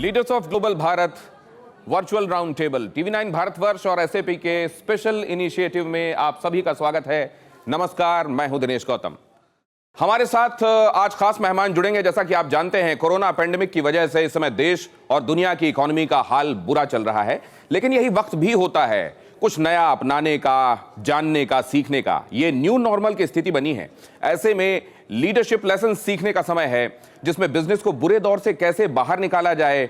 Leaders of global Bharat virtual round table TV9 Bharatvarsh और SAP के special initiative में आप सभी का स्वागत है। नमस्कार, मैं हूं दिनेश गौतम। हमारे साथ आज खास मेहमान जुड़ेंगे। जैसा कि आप जानते हैं, कोरोना पेंडेमिक की वजह से इस समय देश और दुनिया की इकोनॉमी का हाल बुरा चल रहा है, लेकिन यही वक्त भी होता है कुछ नया अपनाने का, जानने का, सीखने का। ये न्यू नॉर्मल की स्थिति बनी है। ऐसे में लीडरशिप लेसन सीखने का समय है, जिसमें बिजनेस को बुरे दौर से कैसे बाहर निकाला जाए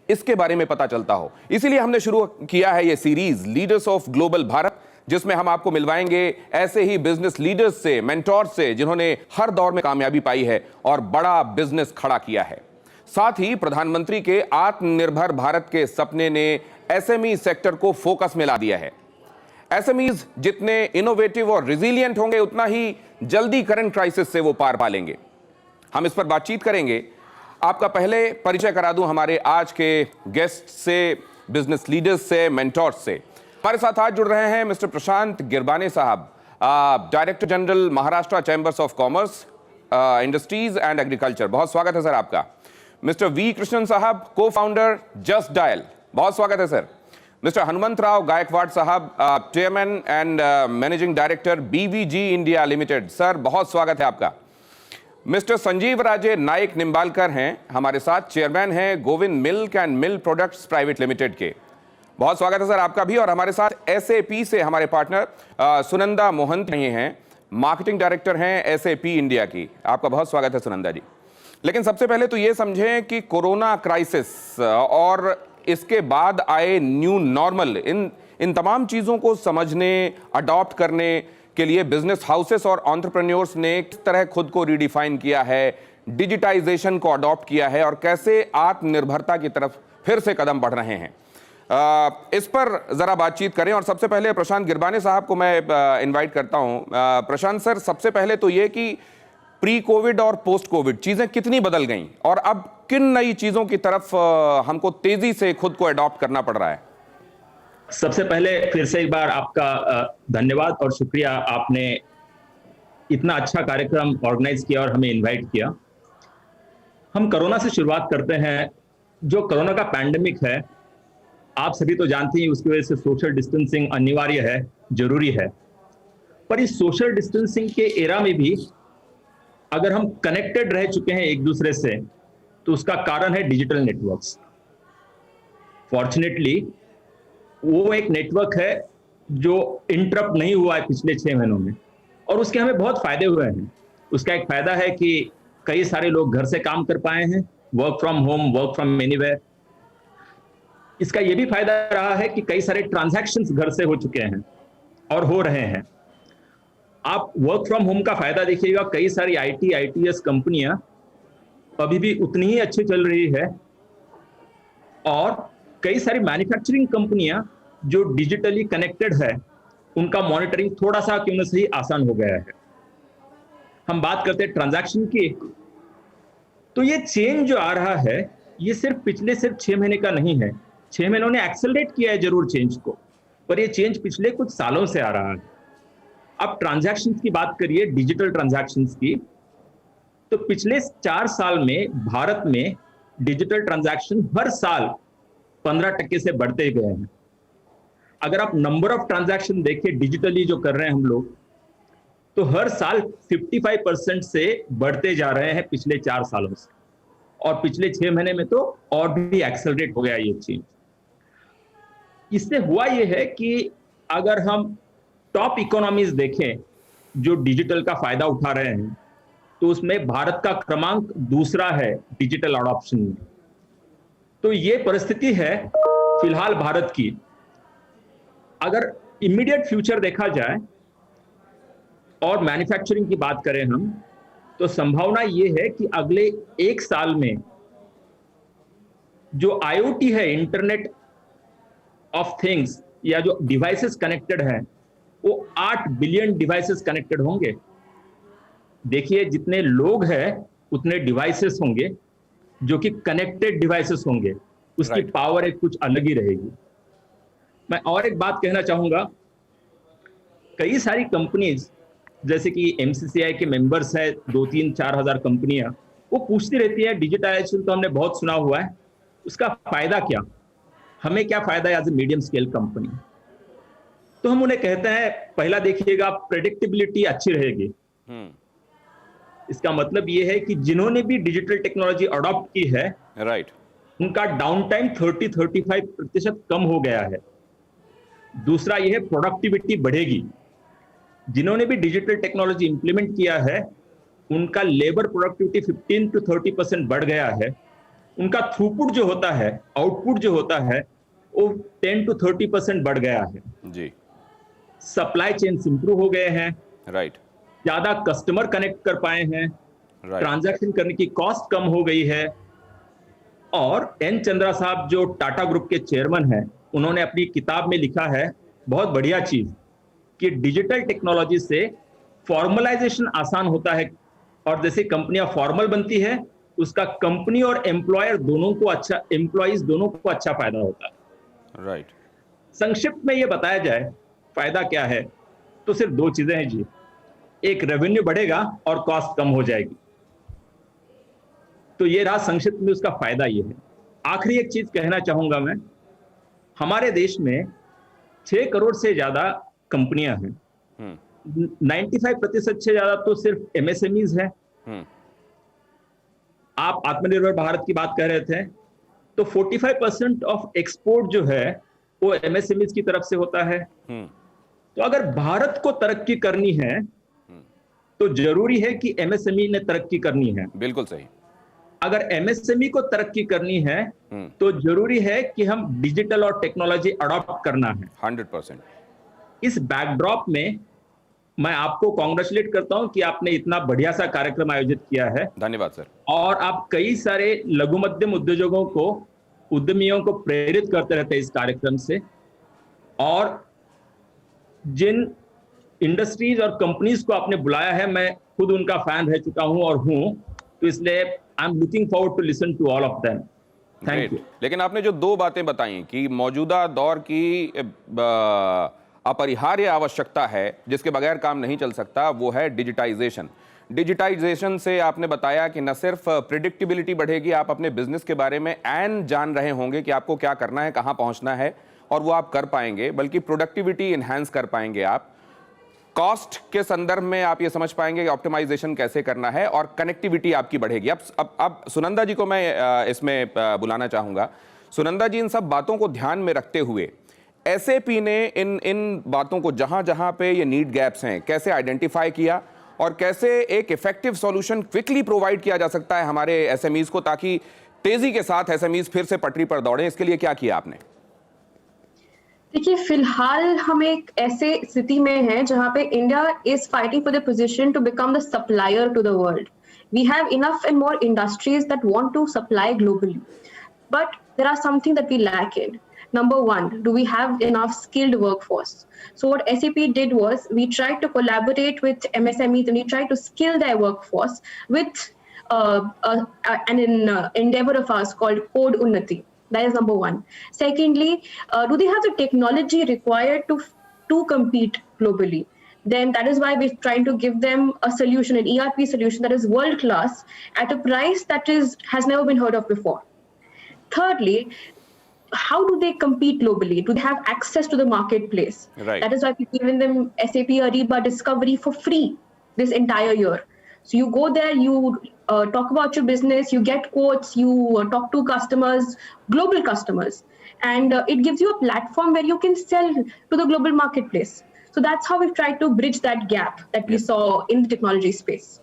इसके बारे में पता चलता हो। इसीलिए हमने शुरू किया है ये series leaders of global Bharat, जिसमें हम आपको मिलवाएंगे ऐसे ही बिजनेस लीडर्स से, मेंटोर से, जिन्होंने हर दौर में कामयाबी पाई है और बड़ा बिजनेस खड़ा किया है। साथ ही प्रधानमंत्री के आत्मनिर्भर भारत के सपने ने SME सेक्टर को फोकस में ला दिया है। SMEs जितने इनोवेटिव और रिजिलियंट होंगे, उतना ही जल्दी करंट क्राइसिस से वो पार पा लेंगे। हम इस पर बातचीत करेंगे। आपका पहले परिचय करा दूं हमारे आज के गेस्ट से, बिजनेस लीडर्स से, मेंटोर्स से। हमारे साथ आज जुड़ रहे हैं मिस्टर प्रशांत गिरबाने साहब, director general Maharashtra chambers of commerce, industries and agriculture. बहुत स्वागत है सर आपका। मिस्टर V कृष्णन साहब, को फाउंडर जस्ट डायल, बहुत स्वागत है सर। मिस्टर हनुमंतराव गायकवाड़ साहब, chairman and managing director BVG India limited, sir बहुत स्वागत है आपका। मिस्टर संजीव राजे नायक निम्बालकर हैं हमारे साथ, चेयरमैन हैं Govind milk and milk products private limited के, बहुत स्वागत है सर आपका भी। और हमारे साथ SAP से हमारे पार्टनर सुनंदा मोहंत हैं, मार्केटिंग डायरेक्टर हैं SAP इंडिया की, आपका बहुत स्वागत है सुनंदा जी। लेकिन सबसे पहले तो ये समझें कि कोरोना क्राइसिस और इसके बाद आए न्यू नॉर्मल, इन तमाम चीज़ों को समझने, अडॉप्ट करने के लिए बिजनेस हाउसेस और एंटरप्रेन्योर्स ने किस तरह खुद को रिडिफाइन किया है, डिजिटाइजेशन को अडॉप्ट किया है और कैसे आत्मनिर्भरता की तरफ फिर से कदम बढ़ रहे हैं, इस पर जरा बातचीत करें। और सबसे पहले प्रशांत गिरबाने साहब को मैं इनवाइट करता हूं। प्रशांत सर, सबसे पहले तो ये कि प्री कोविड और पोस्ट कोविड चीजें कितनी बदल गईं और अब किन नई चीजों की तरफ हमको तेजी से खुद को अडॉप्ट करना पड़ रहा है? सबसे पहले फिर से एक बार आपका धन्यवाद और शुक्रिया, आपने इतना अच्छा कार्यक्रम ऑर्गेनाइज किया और हमें इनवाइट किया। हम कोरोना से शुरुआत करते हैं। जो कोरोना का पैंडेमिक है, आप सभी तो जानते हैं, उसकी वजह से सोशल डिस्टेंसिंग अनिवार्य है, जरूरी है। पर इस सोशल डिस्टेंसिंग के एरा में भी अगर हम कनेक्टेड रह चुके हैं एक दूसरे से, तो उसका कारण है डिजिटल नेटवर्क्स। फॉर्चुनेटली वो एक नेटवर्क है जो इंटरप्ट नहीं हुआ है पिछले 6 महीनों में, और उसके हमें बहुत फायदे हुए हैं। उसका एक फायदा है कि कई सारे लोग घर से काम कर पाए हैं, work from home, work from anywhere. इसका यह भी फायदा रहा है कि कई सारे ट्रांजैक्शंस घर से हो चुके हैं और हो रहे हैं। आप वर्क फ्रॉम होम का फायदा देखिएगा, कई सारी ITS कंपनियां अभी भी उतनी ही अच्छी चल रही है, और कई सारी मैन्युफैक्चरिंग कंपनियां जो डिजिटली कनेक्टेड है, उनका मॉनिटरिंग थोड़ा सा क्यों न सही आसान हो गया है। हम बात करते हैं ट्रांजैक्शन की, तो ये चेंज जो आ रहा है, ये पिछले 6 महीने का नहीं है। 6 महीनों ने एक्सेलरेट किया है जरूर चेंज को, पर ये चेंज पिछले कुछ सालों से आ रहा है। अब ट्रांजैक्शंस की बात करिए, डिजिटल ट्रांजैक्शंस की, तो पिछले 4 साल में भारत में डिजिटल ट्रांजैक्शन हर साल 15% से बढ़ते गए हैं। अगर आप नंबर ऑफ ट्रांजैक्शन देखें डिजिटली जो कर रहे हैं हम लोग, तो हर साल 55% से बढ़ते जा रहे हैं पिछले 4 सालों से, और पिछले 6 महीने में तो और भी एक्सेलरेट हो गया ये चीज। इससे हुआ ये है कि अगर हम टॉप इकोनॉमीज देखें जो डिजिटल का फायदा उठा रहे हैं, तो उसमें भारत का क्रमांक दूसरा है डिजिटल अडॉप्शन में। तो ये परिस्थिति है फिलहाल भारत की। अगर इमीडिएट फ्यूचर देखा जाए और मैन्युफैक्चरिंग की बात करें हम, तो संभावना ये है कि अगले 1 साल में जो IoT है, इंटरनेट ऑफ थिंग्स, या जो डिवाइसेस कनेक्टेड है, वो 8 बिलियन डिवाइसेस कनेक्टेड होंगे। देखिए, जितने लोग हैं उतने डिवाइसेस होंगे जो कि कनेक्टेड डिवाइसेस होंगे, उसकी पावर एक कुछ अलग ही रहेगी। मैं और एक बात कहना चाहूंगा, कई सारी कंपनीज जैसे कि MCCI के मेंबर्स है 2-3-4 हजार कंपनियां, वो पूछती रहती है, डिजिटाइजेशन तो हमने बहुत सुना हुआ है, उसका फायदा क्या, हमें क्या फायदा है as a medium scale company. तो हम उन्हें कहते हैं, पहला देखिएगा, प्रेडिक्टेबिलिटी अच्छी रहेगी। इसका मतलब यह है कि जिन्होंने भी डिजिटल टेक्नोलॉजी अडॉप्ट की है, राइट, उनका डाउन टाइम 30-35% कम हो गया है। दूसरा यह है, प्रोडक्टिविटी बढ़ेगी। जिन्होंने भी डिजिटल टेक्नोलॉजी इंप्लीमेंट किया है, उनका लेबर प्रोडक्टिविटी 15 to 30% बढ़ गया है। उनका थ्रूपुट जो होता है, आउटपुट जो होता है, वो 10 to 30% बढ़ गया है जी, सप्लाई चेन इंप्रूव हो गए हैं, राइट, ज्यादा कस्टमर कनेक्ट कर पाए हैं, राइट, ट्रांजैक्शन करने की कॉस्ट कम हो गई है। और एन चंद्रा साहब जो टाटा ग्रुप के चेयरमैन हैं, उन्होंने अपनी किताब में लिखा है बहुत बढ़िया चीज, कि डिजिटल टेक्नोलॉजी से फॉर्मलाइजेशन आसान होता है, और जैसे कंपनियां फॉर्मल बनती है, उसका कंपनी और एम्प्लॉयर दोनों को अच्छा, एम्प्लॉइज दोनों को अच्छा फायदा होता है। राइट। संक्षिप्त में ये बताया जाए फायदा क्या है, तो सिर्फ दो चीजें हैं जी। एक, रेवेन्यू बढ़ेगा और कॉस्ट कम हो जाएगी। तो ये रहा संक्षिप्त में उसका फायदा ये है। आखिरी एक चीज कहना चाहूंगा मैं, हमारे देश में 6 करोड़ से ज्यादा कंपनियां हैं। 95% से ज्यादा तो सिर्फ एमएसएमईज है। आप आत्मनिर्भर भारत की बात कर रहे थे, तो 45% ऑफ एक्सपोर्ट जो है वो एमएसएमईज की तरफ से होता है। तो अगर भारत को तरक्की करनी है तो जरूरी है कि एमएसएमई ने तरक्की करनी है। बिल्कुल सही। अगर एमएसएमई को तरक्की करनी है तो जरूरी है कि हम डिजिटल और टेक्नोलॉजी अडॉप्ट करना है। 100%। इस बैकड्रॉप में मैं आपको कांग्रेचुलेट करता हूं कि आपने इतना बढ़िया सा कार्यक्रम आयोजित किया है। धन्यवाद सर। और आप कई सारे लघु मध्यम उद्योगों को, उद्यमियों को प्रेरित करते रहते हैं इस कार्यक्रम से। और जिन इंडस्ट्रीज और कंपनीज को आपने बुलाया है, मैं खुद उनका फैन रह चुका हूं और हूं, तो इसलिए I am looking forward to listen to all of them. Thank you. लेकिन आपने जो दो बातें बताई कि मौजूदा दौर की अपरिहार्य आवश्यकता है जिसके बगैर काम नहीं चल सकता, वो है डिजिटाइजेशन। डिजिटाइजेशन से आपने बताया कि न सिर्फ प्रिडिक्टेबिलिटी बढ़ेगी, आप अपने बिजनेस के बारे में ऐन जान रहे होंगे कि आपको क्या करना है, कहां पहुंचना है, और वो आप कर पाएंगे, बल्कि प्रोडक्टिविटी इनहैंस कर पाएंगे। आप कॉस्ट के संदर्भ में आप ये समझ पाएंगे कि ऑप्टिमाइजेशन कैसे करना है, और कनेक्टिविटी आपकी बढ़ेगी। अब सुनंदा जी को मैं इसमें बुलाना चाहूंगा। सुनंदा जी, इन सब बातों को ध्यान में रखते हुए एसएपी ने इन बातों को, जहां जहां पे ये नीड गैप्स हैं, कैसे आइडेंटिफाई किया और कैसे एक इफेक्टिव सॉल्यूशन क्विकली प्रोवाइड किया जा सकता है हमारे एसएमईज को, ताकि तेजी के साथ एसएमईज फिर से पटरी पर दौड़ें, इसके लिए क्या किया आपने? देखिए, फिलहाल हम एक ऐसे स्थिति में हैं जहां पे India is fighting for the position to become the supplier to the world. We have enough and more industries that want to supply globally, but there are something that we lack in. Number one, do we have enough skilled workforce? So what SAP did was we tried to collaborate with MSMEs and we tried to skill their workforce with an endeavor of ours called Code Unnati. That is number one. Secondly, do they have the technology required to compete globally? Then that is why we're trying to give them a solution, an ERP solution that is world class at a price that has never been heard of before. Thirdly, how do they compete globally? Do they have access to the marketplace? Right. That is why we've given them SAP Ariba Discovery for free this entire year. So you go there, you talk about your business, you get quotes, you talk to customers, global customers, and it gives you a platform where you can sell to the global marketplace. So that's how we've tried to bridge that gap that we saw in the technology space.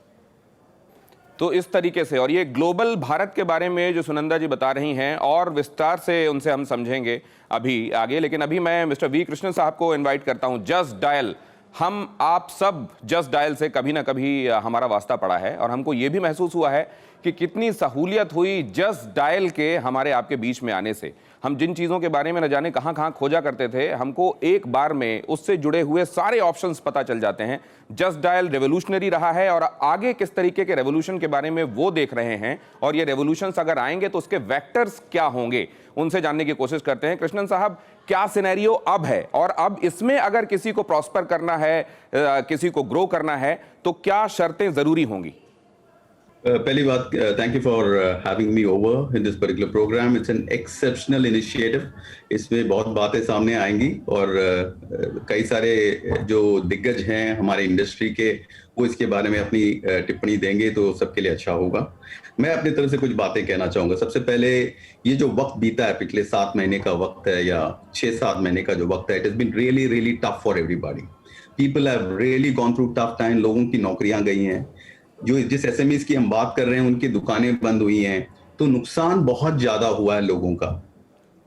तो इस तरीके से, और ये global Bharat के बारे में जो सुनंदा जी बता रही हैं, और विस्तार से उनसे हम समझेंगे अभी आगे। लेकिन अभी मैं मिस्टर वी कृष्णन साहब को इनवाइट करता हूं। जस्ट डायल, हम आप सब जस्ट डायल से कभी ना कभी हमारा वास्ता पड़ा है, और हमको ये भी महसूस हुआ है कि कितनी सहूलियत हुई जस्ट डायल के हमारे आपके बीच में आने से। हम जिन चीज़ों के बारे में न जाने कहाँ कहाँ खोजा करते थे, हमको एक बार में उससे जुड़े हुए सारे ऑप्शंस पता चल जाते हैं। जस्ट डायल रेवोल्यूशनरी रहा है, और आगे किस तरीके के रेवोल्यूशन के बारे में वो देख रहे हैं, और ये रेवोल्यूशंस अगर आएंगे तो उसके वेक्टर्स क्या होंगे, उनसे जानने की कोशिश करते हैं। कृष्णन साहब, क्या सिनेरियो अब है, और अब इसमें अगर किसी को प्रॉस्पर करना है, किसी को ग्रो करना है, तो क्या शर्तें जरूरी होंगी? पहली बात, thank you for having me over in this particular programme. It's an exceptional initiative. इसमें बहुत बातें सामने आएंगी और कई सारे जो दिग्गज हैं हमारे इंडस्ट्री के, वो इसके बारे में अपनी टिप्पणी देंगे, तो सबके लिए अच्छा होगा। मैं अपनी तरफ से कुछ बातें कहना चाहूंगा। सबसे पहले, ये जो वक्त बीता है, पिछले 7 महीने का वक्त है या 6-7 महीने का जो वक्त है, it has been really really tough for everybody. People have really gone through tough time. लोगों की नौकरियां गई हैं, जो जिस एसएमईज की हम बात कर रहे हैं उनकी दुकानें बंद हुई हैं, तो नुकसान बहुत ज्यादा हुआ है लोगों का।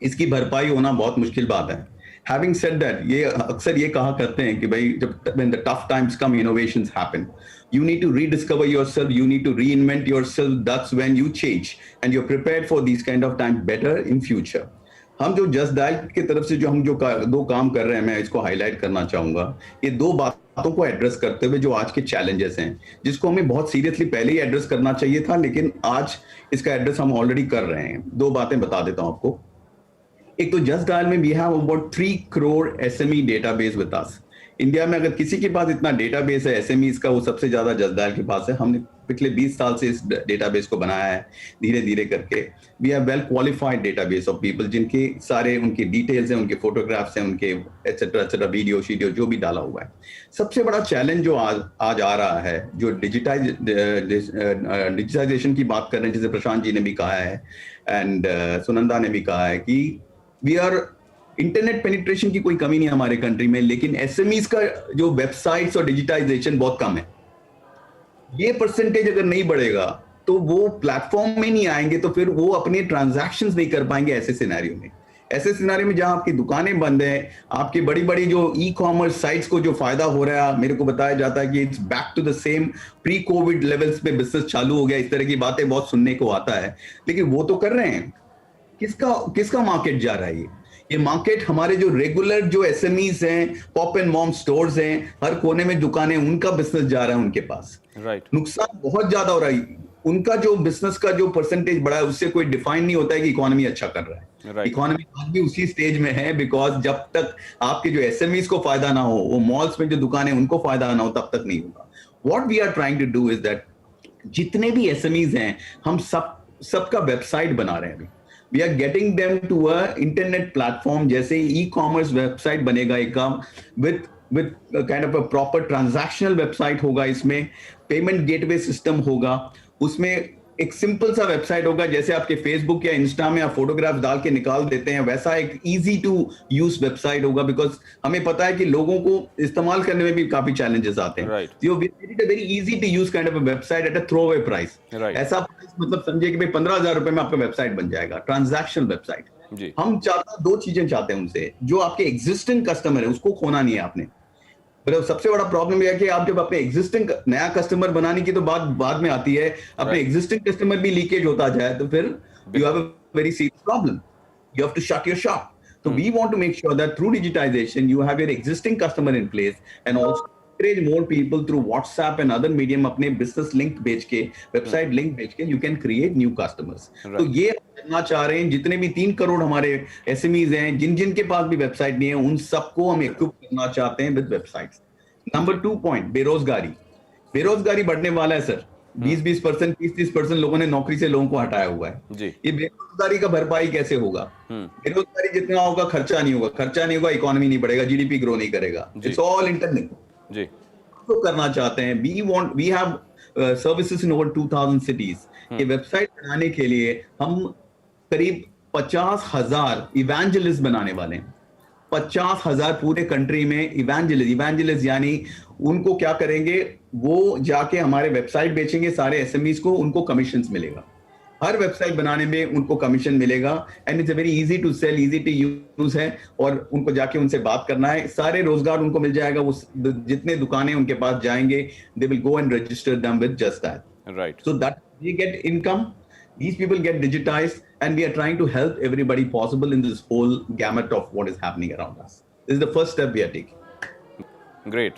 इसकी भरपाई होना बहुत मुश्किल बात है। Having said that, ये अक्सर ये कहा करते हैं कि भाई जब when the tough times come, innovations happen. You need to rediscover yourself. You need to reinvent yourself. That's when you change, and you're prepared for these kind of times better in future. हम जो just dial की तरफ से जो हम जो दो काम कर रहे हैं, मैं इसको हाईलाइट करना चाहूंगा। ये दो बातों को एड्रेस करते हुए जो आज के चैलेंजेस हैं, जिसको हमें बहुत सीरियसली पहले ही एड्रेस करना चाहिए था, लेकिन आज इसका एड्रेस हम ऑलरेडी कर रहे हैं। दो बातें बता देता हूं आपको। एक तो जस्ट डायल में we have about 3 crore SME database with us. India में अगर किसी के पास इतना डेटाबेस है एसएमईज का, वो सबसे ज्यादा जस्ट डायल के पास है। हमने पिछले 20 साल से इस डेटाबेस को बनाया है धीरे धीरे करके। We have well qualified database of people, जिनके सारे उनके डिटेल्स हैं, उनके फोटोग्राफ्स हैं, उनके एटसेट्रा वीडियो शीडियो जो भी डाला हुआ है। सबसे बड़ा चैलेंज जो आज आ रहा है, जो डिजिटाइजेशन की बात कर रहे हैं, जैसे प्रशांत जी ने भी कहा है एंड सुनंदा ने भी कहा है कि वी आर इंटरनेट पेनिट्रेशन की कोई कमी नहीं है हमारे कंट्री में, लेकिन एसएमईज का जो वेबसाइट्स और डिजिटाइजेशन बहुत कम है। ये परसेंटेज अगर नहीं बढ़ेगा तो वो प्लेटफॉर्म में नहीं आएंगे, तो फिर वो अपने ट्रांजैक्शंस नहीं कर पाएंगे ऐसे सिनेरियो में। ऐसे सिनेरियो में जहां आपकी दुकानें बंद हैं, आपकी बड़ी बड़ी जो ई कॉमर्स साइट्स को जो फायदा हो रहा है, मेरे को बताया जाता है कि it's back to the same pre covid levels पे बिजनेस चालू हो गया। इस तरह की बातें बहुत सुनने को आता है, लेकिन वो तो कर रहे हैं। किसका मार्केट जा रहा है? ये मार्केट हमारे जो रेगुलर जो एसएमईज हैं, पॉप एंड मॉम स्टोर्स हैं, हर कोने में दुकानें, उनका बिजनेस जा रहा है उनके पास। राइट। नुकसान बहुत ज्यादा हो रहा है। उनका जो बिजनेस का जो परसेंटेज बढ़ा है, उससे कोई डिफाइन नहीं होता है कि इकोनॉमी अच्छा कर रहा है। इकोनॉमी आज भी उसी स्टेज में है, बिकॉज जब तक आपके जो एसएमईज को फायदा ना हो, वो मॉल्स में जो दुकानें उनको फायदा ना हो, तब तक नहीं होगा। What we are trying to do is that जितने भी एसएमईज हैं, हम सबका वेबसाइट बना रहे हैं अभी। We are getting them to a internet platform, जैसे e-commerce वेबसाइट बनेगा एक काम with kind of a proper transactional website होगा, इसमें पेमेंट गेटवे सिस्टम होगा, उसमें एक सिंपल सा वेबसाइट होगा, जैसे आपके फेसबुक या इंस्टा में आप फोटोग्राफ डाल के निकाल देते हैं, वैसा एक इजी टू यूज वेबसाइट होगा। बिकॉज हमें पता है कि लोगों को इस्तेमाल करने में भी काफी चैलेंजेस आते हैं। तो very easy to use kind of a website at a throw away price. ऐसा प्राइस मतलब समझिए कि भाई 15,000 रुपए में आपका वेबसाइट बन जाएगा, ट्रांजैक्शनल वेबसाइट। हम दो चीजें चाहते हैं उनसे। जो आपके एग्जिस्टिंग कस्टमर है उसको खोना नहीं है आपने। मतलब सबसे बड़ा प्रॉब्लम यह है कि आप जब अपने एग्जिस्टिंग नया कस्टमर बनाने की तो बात बाद में आती है, अपने एग्जिस्टिंग कस्टमर भी लीकेज होता जाए तो फिर you have a very serious problem. You have to shut your shop. So we want to make sure that through digitization you have your existing customer in place and also encourage more people through WhatsApp and other medium अपने business link भेज के, website link भेज के you can create new customers। तो ये करना चाह रहे हैं। जितने भी 3 करोड़ हमारे SMEs हैं, जिन के पास भी वेबसाइट नहीं है, उन सबको हम इक्विप करना चाहते हैं विद वेबसाइट्स। नंबर 2 पॉइंट, बेरोजगारी बढ़ने वाला है सर। 20% 30% लोगों ने नौकरी से लोगों को हटाया हुआ है। ये बेरोजगारी का भरपाई कैसे होगा? बेरोजगारी जितना होगा खर्चा नहीं होगा, इकोनॉमी नहीं बढ़ेगा, जीडीपी ग्रो नहीं करेगा। It's all internet. जी तो करना चाहते हैं। We have services in over 2000 cities. ये वेबसाइट बनाने के लिए हम करीब 50,000 इवेंजलिस्ट बनाने वाले हैं। 50,000 पूरे कंट्री में इवेंजलिस्ट यानी उनको क्या करेंगे, वो जाके हमारे वेबसाइट बेचेंगे सारे एसएमईज को, उनको कमीशंस मिलेगा। हर वेबसाइट बनाने में उनको कमीशन मिलेगा and it's very easy to sell, easy to use है, और उनको जाके उनसे बात करना है, सारे रोजगार उनको मिल जाएगा। वो जितने दुकानें उनके पास जाएंगे, they will go and register them with just that. Right. So that they get income, these people get digitized, and we are trying to help everybody possible in this whole gamut of what is happening around us. This is the first step we are taking. Great.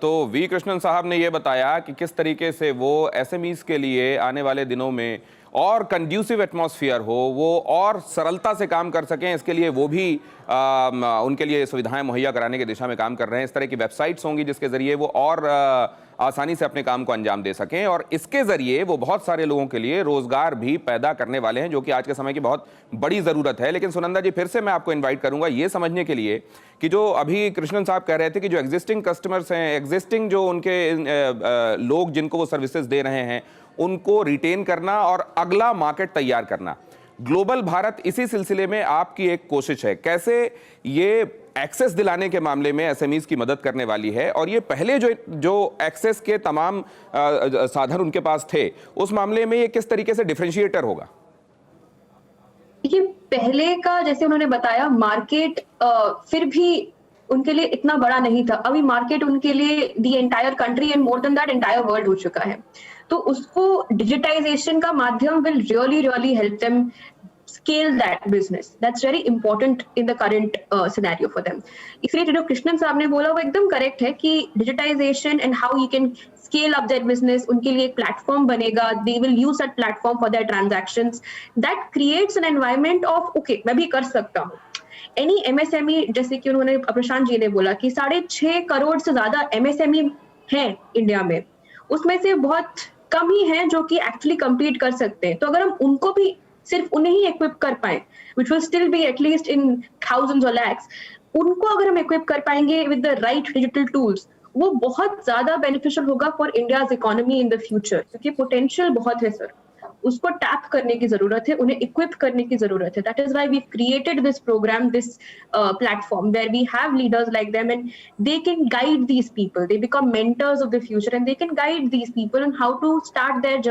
तो we Krishnan साहब ने ये बताया कि किस तरीके से वो एसएमईज के लिए आने वाले दिनों में और कंड्यूसिव एटमॉस्फेयर हो, वो और सरलता से काम कर सकें, इसके लिए वो भी उनके लिए सुविधाएं मुहैया कराने की दिशा में काम कर रहे हैं। इस तरह की वेबसाइट्स होंगी जिसके ज़रिए वो और आसानी से अपने काम को अंजाम दे सकें, और इसके जरिए वो बहुत सारे लोगों के लिए रोजगार भी पैदा करने वाले हैं, जो कि आज के समय की बहुत बड़ी जरूरत है। लेकिन सुनंदा जी, फिर से मैं आपको इन्वाइट करूंगा ये समझने के लिए कि जो अभी कृष्णन साहब कह रहे थे कि जो एग्जिस्टिंग कस्टमर्स हैं, एग्जिस्टिंग जो उनके लोग जिनको वो सर्विसेज दे रहे हैं, उनको रिटेन करना और अगला मार्केट तैयार करना। ग्लोबल भारत इसी सिलसिले में आपकी एक कोशिश है, कैसे ये एक्सेस दिलाने के मामले में एसएमईज की मदद करने वाली है, और ये पहले जो एक्सेस के तमाम साधन उनके पास थे, उस मामले में ये किस तरीके से डिफरेंशिएटर होगा? देखिए, पहले का जैसे उन्होंने बताया, मार्केट फिर भी उनके लिए इतना बड़ा नहीं था। अभी मार्केट उनके लिए the entire country and more than that entire world हो चुका है। तो उसको डिजिटाइजेशन का माध्यम will really help them scale that business. That's very important in the current scenario for them. इसलिए जो कृष्णन साहब ने बोला वो एकदम करेक्ट है कि digitisation and how you can scale up their business, उनके लिए एक प्लेटफॉर्म बनेगा। They will use that platform for their transactions. That creates an environment of okay, मैं भी कर सकता हूँ। एनी एमएसएमई, जैसे कि उन्होंने प्रशांत जी ने बोला कि 6.5 करोड़ से ज्यादा एमएसएमई है इंडिया में, उसमें से बहुत कम ही है जो कि एक्चुअली कम्पीट कर सकते हैं। तो अगर हम उनको भी सिर्फ उन्हें ही इक्विप कर पाए, which will still be at least in thousands or lakhs, उनको अगर हम इक्विप कर पाएंगे with the right digital tools, वो बहुत ज्यादा बेनिफिशियल होगा for India's economy in the future, क्योंकि पोटेंशियल बहुत है सर, उसको टैप करने की जरूरत है, उन्हें इक्विप करने की जरूरत है। That is why we created this programme, this platform where we have leaders like them and they can guide these people, they become mentors of the future and they can guide these people on how to start their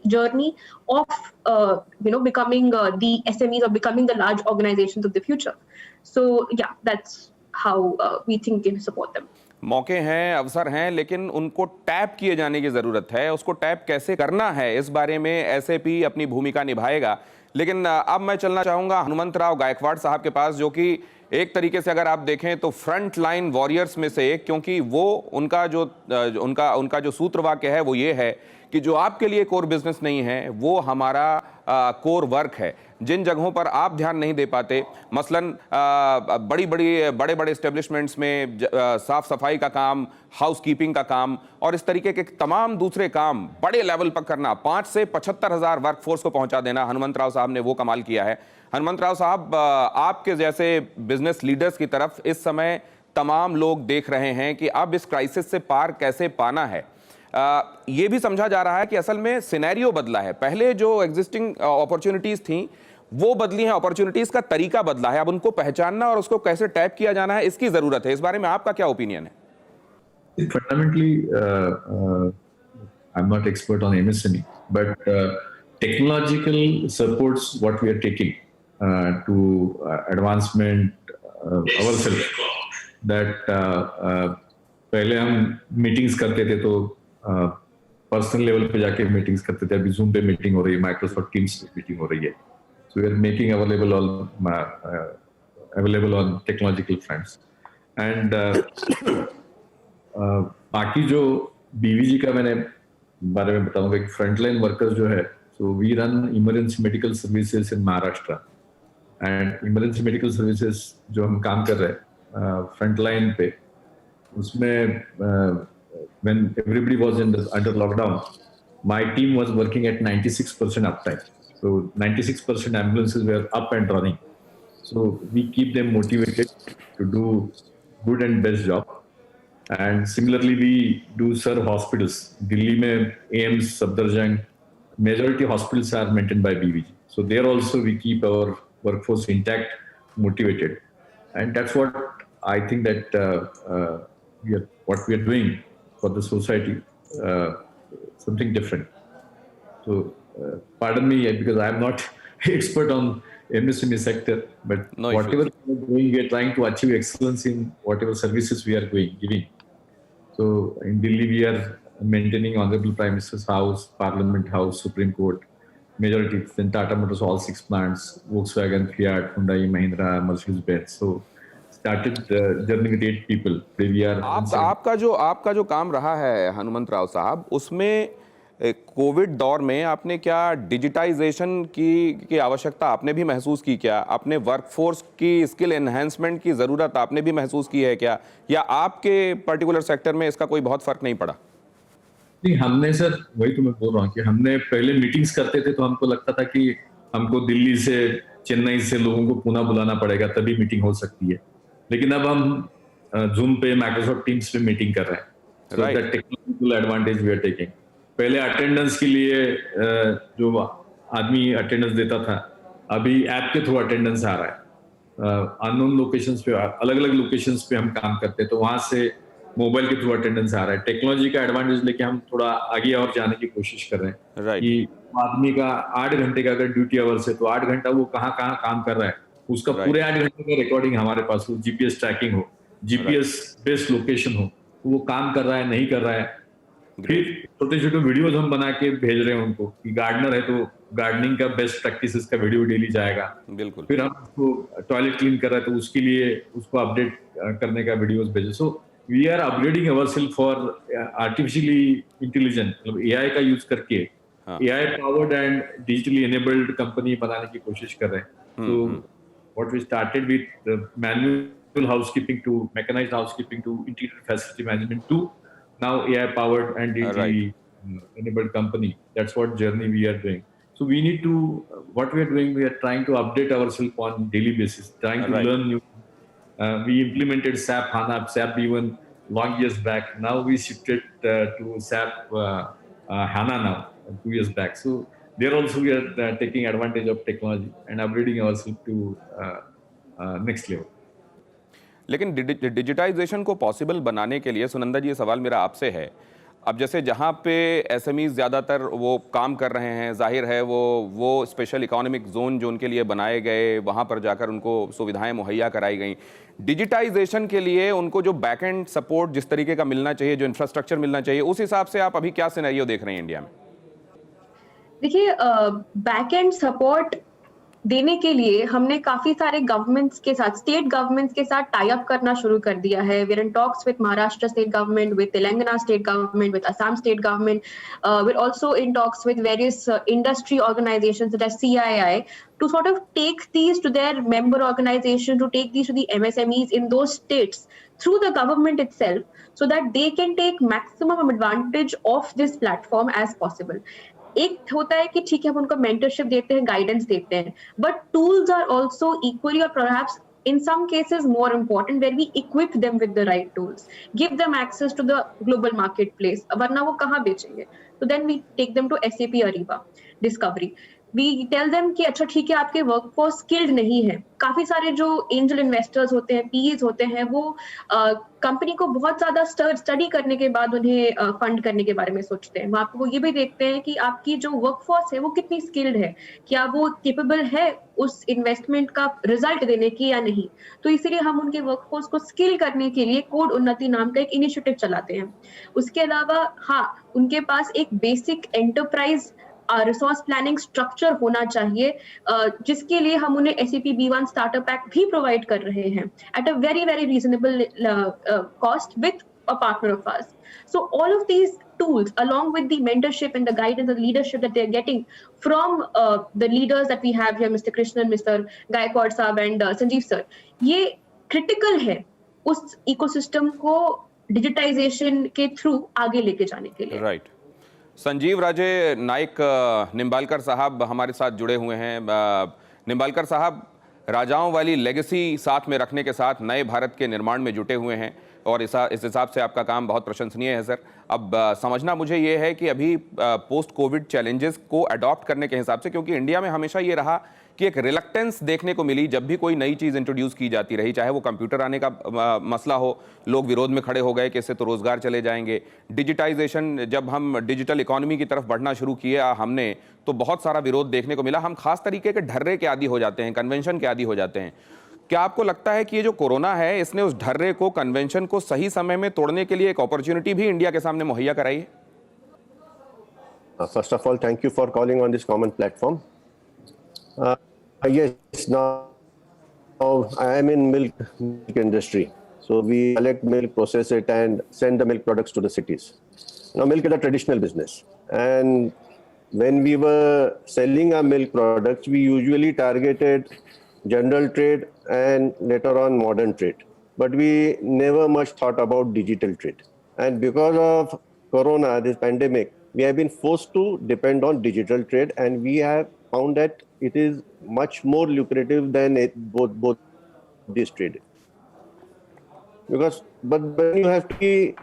journey of becoming the SMEs or becoming the large organizations of the future. So yeah, that's how we think we can support them. मौके हैं, अवसर हैं, लेकिन उनको tap किए जाने की जरूरत है। उसको टैप कैसे करना है, इस बारे में एसएपी अपनी भूमिका निभाएगा। लेकिन अब मैं चलना चाहूंगा हनुमंतराव गायकवाड़ साहब के पास, जो कि एक तरीके से अगर आप देखें तो फ्रंट लाइन वॉरियर्स में से एक, क्योंकि वो उनका जो सूत्र वाक्य है वो ये है कि जो आपके लिए कोर बिजनेस नहीं है वो हमारा कोर वर्क है। जिन जगहों पर आप ध्यान नहीं दे पाते, मसलन बड़े बड़े एस्टेब्लिशमेंट्स में साफ सफाई का काम, हाउसकीपिंग का काम और इस तरीके के तमाम दूसरे काम बड़े लेवल पर करना, 5 से 75 हज़ार वर्कफोर्स को पहुंचा देना, हनुमंतराव साहब ने वो कमाल किया है। हनुमंतराव साहब, आपके जैसे बिजनेस लीडर्स की तरफ इस समय तमाम लोग देख रहे हैं कि अब इस क्राइसिस से पार कैसे पाना है। ये भी समझा जा रहा है कि असल में सिनेरियो बदला है। पहले जो एग्जिस्टिंग अपॉर्चुनिटीज थी वो बदली हैं, अपॉर्चुनिटीज का तरीका बदला है। अब उनको पहचानना और उसको कैसे टैप किया जाना है, इसकी जरूरत है। इस बारे में आपका क्या ओपिनियन है? Fundamentally, I'm not expert on MSME, but technological supports what we are taking to advancement ourselves. That पहले हम मीटिंग्स करते थे तो पर्सनल लेवल पे जाके मीटिंग्स करते थे, अभी जूम पे मीटिंग हो रही है, माइक्रोसॉफ्ट टीम्स पे मीटिंग हो रही है। So we are making available on technological fronts. And बाकी जो बीवीजी का मैंने बारे में बताऊंगा कि फ्रंटलाइन वर्कर्स जो है, so we run emergency medical services in Maharashtra. And emergency medical services जो हम काम कर रहे हैं फ्रंटलाइन पे, उसमें when everybody was under lockdown, my team was working at 96% uptime. So 96% ambulances were up and running. So we keep them motivated to do good and best job. And similarly, we do serve hospitals. Delhi mein AIMS, Safdarjung, majority hospitals are maintained by BVG. So there also we keep our workforce intact, motivated. And that's what I think that what we are doing for the society, something different. So pardon me because I am not expert on MSME sector, but no whatever we are doing, we are trying to achieve excellence in whatever services we are giving. So in Delhi, we are maintaining Honorable Prime Minister's house, Parliament House, Supreme Court, majority, then Tata Motors, all 6 plants, Volkswagen, Fiat, Hyundai, Mahindra, Mercedes-Benz. So started journey with 8 people. We are आपका जो काम रहा है हनुमंतराव साहब, उसमें Covid दौर में आपने क्या डिजिटाइजेशन की आवश्यकता आपने भी महसूस की क्या? अपने वर्कफोर्स की स्किल एनहेंसमेंट की ज़रूरत आपने भी महसूस की है क्या? या आपके पर्टिकुलर सेक्टर में इसका कोई बहुत फर्क नहीं पड़ा? नहीं, हमने सर वही तो मैं बोल रहा हूँ कि हमने पहले मीटिंग्स करते थे तो हमको लगता था कि हमको दिल्ली से, चेन्नई से लोगों को पुणे बुलाना पड़ेगा तभी मीटिंग हो सकती है, लेकिन अब हम जूम पे, माइक्रोसॉफ्ट टीम्स पे मीटिंग कर रहे हैं. So that technological advantage we are taking. पहले अटेंडेंस के लिए जो आदमी अटेंडेंस देता था, अभी ऐप के थ्रू अटेंडेंस आ रहा है. अननोन लोकेशंस पे, अलग अलग लोकेशंस पे हम काम करते हैं तो वहां से मोबाइल के थ्रू अटेंडेंस आ रहा है. टेक्नोलॉजी का एडवांटेज लेके हम थोड़ा आगे और जाने की कोशिश कर रहे हैं कि आदमी का 8 घंटे का अगर ड्यूटी आवर्स है तो 8 घंटा वो कहाँ काम कर रहा है, उसका पूरे 8 घंटे का रिकॉर्डिंग हमारे पास हो, जीपीएस ट्रैकिंग हो, जीपीएस बेस्ड लोकेशन हो, वो काम कर रहा है नहीं कर रहा है. फिर छोटे छोटे वीडियोज हम बना के भेज रहे हैं उनको कि गार्डनर है तो गार्डनिंग का बेस्ट प्रैक्टिसेस का वीडियो डेली जाएगा. बिल्कुल. फिर हम उसको टॉयलेट क्लीन कर रहे हैं तो उसके लिए उसको अपडेट करने का वीडियोज भेजे. So we are upgrading ourself for artificially intelligent, मतलब एआई का यूज करके AI powered and digitally enabled company बनाने की कोशिश कर रहे हैं. तो what we started with manual housekeeping to mechanised housekeeping to integrated facility management to now AI powered and digitally enabled company. That's what journey we are doing. So we need to, what we are doing, we are trying to update ourselves on daily basis, trying to learn new. We implemented SAP HANA, SAP even long years back. Now we shifted to SAP HANA now, 2 years back. So there also we are taking advantage of technology and upgrading ourselves to next level. लेकिन digitisation को possible बनाने के लिए सुनंदा जी, ये सवाल मेरा आपसे है, अब जैसे जहाँ पे एसएमईज ज़्यादातर वो काम कर रहे हैं, जाहिर है वो स्पेशल इकोनॉमिक जोन जो उनके लिए बनाए गए, वहाँ पर जाकर उनको सुविधाएं मुहैया कराई गई. डिजिटाइजेशन के लिए उनको जो बैक एंड सपोर्ट जिस तरीके का मिलना चाहिए, जो इंफ्रास्ट्रक्चर मिलना चाहिए, उस हिसाब से आप अभी क्या सिनेरियो देख रहे हैं इंडिया में? देखिए, बैक एंड सपोर्ट देने के लिए हमने काफी सारे गवर्नमेंट्स के साथ, स्टेट गवर्नमेंट्स के साथ टाई अप करना शुरू कर दिया है. We are in talks with Maharashtra state government, with Telangana state government, with Assam state government. We are also in talks with various industry organisations such as CII to sort of take these to their member organization, to take these to the MSMEs in those states through the government itself, so that they can take maximum advantage of this platform as possible. एक होता है कि ठीक है, हम उनको mentorship देते हैं, गाइडेंस देते हैं, but tools are also equally और perhaps in some cases more important, where we equip them with the right tools, give them access to the global marketplace. वरना वो कहाँ बेचेंगे? So then we take them to SAP Ariba Discovery. We tell them कि अच्छा ठीक है, आपके workforce skilled नहीं है. काफी सारे जो एंजल इन्वेस्टर्स होते हैं, पीईज होते हैं, वो कंपनी को बहुत ज्यादा स्टडी करने के बाद उन्हें फंड करने के बारे में सोचते हैं. वहाँ पे वो ये भी देखते हैं कि आपकी जो वर्कफोर्स है वो कितनी स्किल्ड है, क्या वो केपेबल है उस इन्वेस्टमेंट का रिजल्ट देने की या नहीं. तो इसीलिए हम उनके वर्कफोर्स को स्किल करने के लिए कोड उन्नति नाम का एक इनिशिएटिव चलाते हैं. उसके अलावा हाँ, उनके पास एक basic enterprise resource planning structure होना चाहिए, जिसके लिए हम उन्हें SAP B1 स्टार्टअप पैक भी प्रोवाइड कर रहे हैं at a very very reasonable cost with a partner of us. So all of these tools, along with the mentorship and the guidance and leadership that they're getting from the leaders that we have here, Mr. Krishnan, Mr. Gaikwad Saab and Sanjeev sir, ये critical है उस ecosystem को digitisation के through आगे लेके जाने के लिए. राइट. संजीव राजे नाइक निम्बालकर साहब हमारे साथ जुड़े हुए हैं. निम्बालकर साहब राजाओं वाली लेगेसी साथ में रखने के साथ नए भारत के निर्माण में जुटे हुए हैं और इस हिसाब से आपका काम बहुत प्रशंसनीय है सर. अब समझना मुझे ये है कि अभी पोस्ट कोविड चैलेंजेस को अडॉप्ट करने के हिसाब से, क्योंकि इंडिया में हमेशा ये रहा कि एक रिलक्टेंस देखने को मिली जब भी कोई नई चीज़ इंट्रोड्यूस की जाती रही, चाहे वो कंप्यूटर आने का मसला हो, लोग विरोध में खड़े हो गए कि इससे तो रोज़गार चले जाएंगे. डिजिटाइजेशन, जब हम डिजिटल इकोनॉमी की तरफ बढ़ना शुरू किया हमने, तो बहुत सारा विरोध देखने को मिला. हम खास तरीके के ढर्रे के आदी हो जाते हैं, कन्वेंशन के आदी हो जाते हैं. क्या आपको लगता है कि ये जो कोरोना है, इसने उस ढर्रे को, कन्वेंशन को सही समय में तोड़ने के लिए एक अपॉर्चुनिटी भी इंडिया के सामने मुहैया कराई है? First of all, thank you for calling on this common platform. Yes, now I am in milk industry. So we collect milk, process it, and send the milk products to the cities. Now, milk is a traditional business, and when we were selling our milk products, we usually targeted general trade and later on modern trade, but we never much thought about digital trade. And because of Corona, this pandemic, we have been forced to depend on digital trade, and we have found that it is much more lucrative than both these trade. But when you have to be